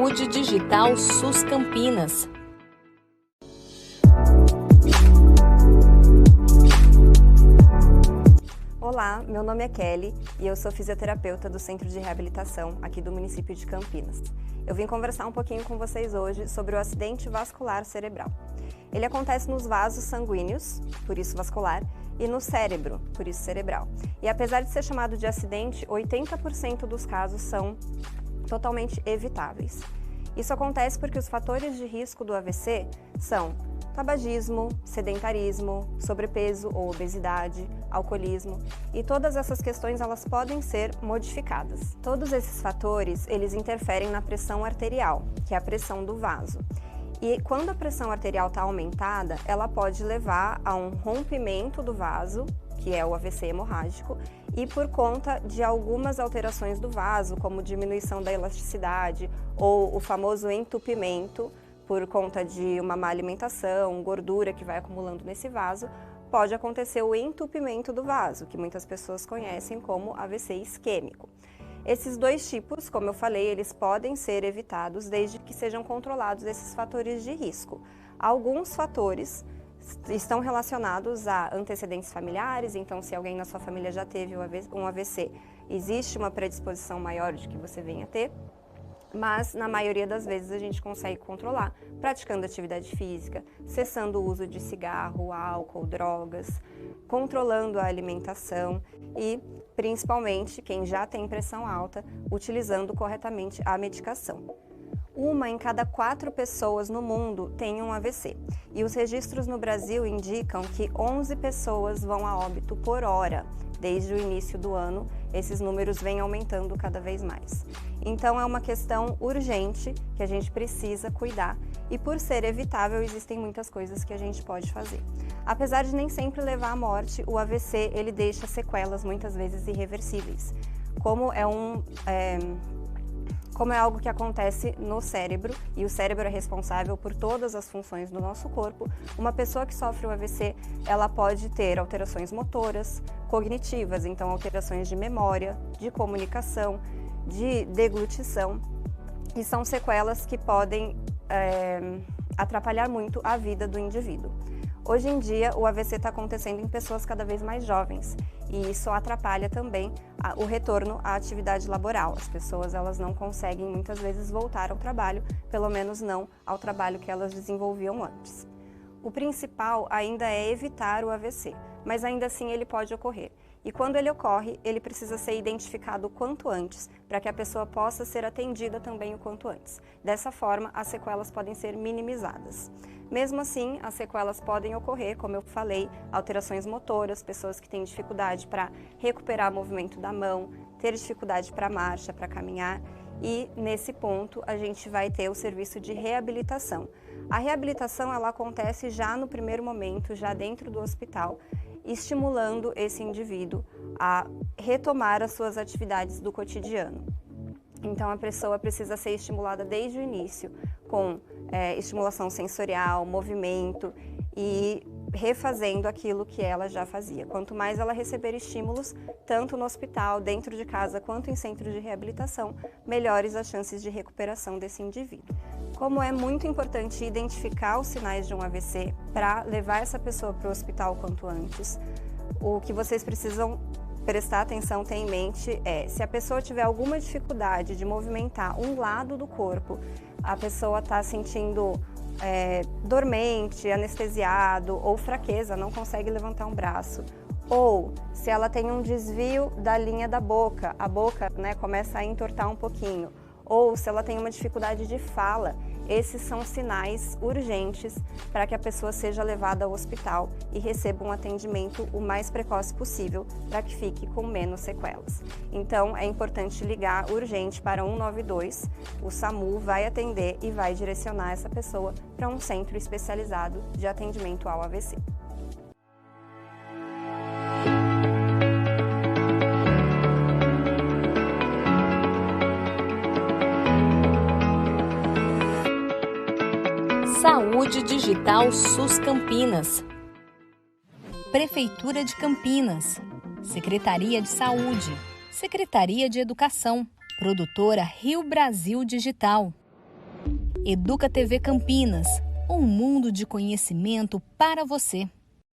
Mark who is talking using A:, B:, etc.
A: Saúde Digital SUS Campinas.
B: Olá, meu nome é Kelly e eu sou fisioterapeuta do Centro de Reabilitação aqui do município de Campinas. Eu vim conversar um pouquinho com vocês hoje sobre o acidente vascular cerebral. Ele acontece nos vasos sanguíneos, por isso vascular, e no cérebro, por isso cerebral. E apesar de ser chamado de acidente, 80% dos casos são totalmente evitáveis. Isso acontece porque os fatores de risco do AVC são tabagismo, sedentarismo, sobrepeso ou obesidade, alcoolismo, e todas essas questões elas podem ser modificadas. Todos esses fatores, eles interferem na pressão arterial, que é a pressão do vaso. E quando a pressão arterial está aumentada, ela pode levar a um rompimento do vaso, que é o AVC hemorrágico, e por conta de algumas alterações do vaso, como diminuição da elasticidade ou o famoso entupimento, por conta de uma má alimentação, gordura que vai acumulando nesse vaso, pode acontecer o entupimento do vaso, que muitas pessoas conhecem como AVC isquêmico. Esses dois tipos, como eu falei, eles podem ser evitados desde que sejam controlados esses fatores de risco. Alguns fatores estão relacionados a antecedentes familiares, então se alguém na sua família já teve um AVC, existe uma predisposição maior de que você venha a ter, mas na maioria das vezes a gente consegue controlar praticando atividade física, cessando o uso de cigarro, álcool, drogas, controlando a alimentação e, principalmente, quem já tem pressão alta, utilizando corretamente a medicação. 1 em cada 4 pessoas no mundo tem um AVC e os registros no Brasil indicam que 11 pessoas vão a óbito por hora. Desde o início do ano, esses números vêm aumentando cada vez mais. Então é uma questão urgente que a gente precisa cuidar e por ser evitável existem muitas coisas que a gente pode fazer. Apesar de nem sempre levar à morte, o AVC ele deixa sequelas muitas vezes irreversíveis. Como é algo que acontece no cérebro, e o cérebro é responsável por todas as funções do nosso corpo, uma pessoa que sofre o AVC, ela pode ter alterações motoras, cognitivas, então alterações de memória, de comunicação, de deglutição, e são sequelas que podem atrapalhar muito a vida do indivíduo. Hoje em dia, o AVC está acontecendo em pessoas cada vez mais jovens e isso atrapalha também o retorno à atividade laboral. As pessoas elas não conseguem muitas vezes voltar ao trabalho, pelo menos não ao trabalho que elas desenvolviam antes. O principal ainda é evitar o AVC, mas ainda assim ele pode ocorrer. E quando ele ocorre, ele precisa ser identificado o quanto antes, para que a pessoa possa ser atendida também o quanto antes. Dessa forma, as sequelas podem ser minimizadas. Mesmo assim, as sequelas podem ocorrer, como eu falei, alterações motoras, pessoas que têm dificuldade para recuperar o movimento da mão, ter dificuldade para marcha, para caminhar, e nesse ponto a gente vai ter o serviço de reabilitação. A reabilitação ela acontece já no primeiro momento, já dentro do hospital, estimulando esse indivíduo a retomar as suas atividades do cotidiano. Então a pessoa precisa ser estimulada desde o início, com estimulação sensorial, movimento e refazendo aquilo que ela já fazia. Quanto mais ela receber estímulos, tanto no hospital, dentro de casa, quanto em centro de reabilitação, melhores as chances de recuperação desse indivíduo. Como é muito importante identificar os sinais de um AVC para levar essa pessoa para o hospital quanto antes, o que vocês precisam prestar atenção, ter em mente se a pessoa tiver alguma dificuldade de movimentar um lado do corpo, a pessoa está sentindo dormente, anestesiado ou fraqueza, não consegue levantar um braço, ou se ela tem um desvio da linha da boca, a boca começa a entortar um pouquinho, ou se ela tem uma dificuldade de fala, esses são sinais urgentes para que a pessoa seja levada ao hospital e receba um atendimento o mais precoce possível para que fique com menos sequelas. Então, é importante ligar urgente para 192, o SAMU vai atender e vai direcionar essa pessoa para um centro especializado de atendimento ao AVC.
A: Saúde Digital SUS Campinas. Prefeitura de Campinas. Secretaria de Saúde. Secretaria de Educação. Produtora Rio Brasil Digital. Educa TV Campinas, um mundo de conhecimento para você.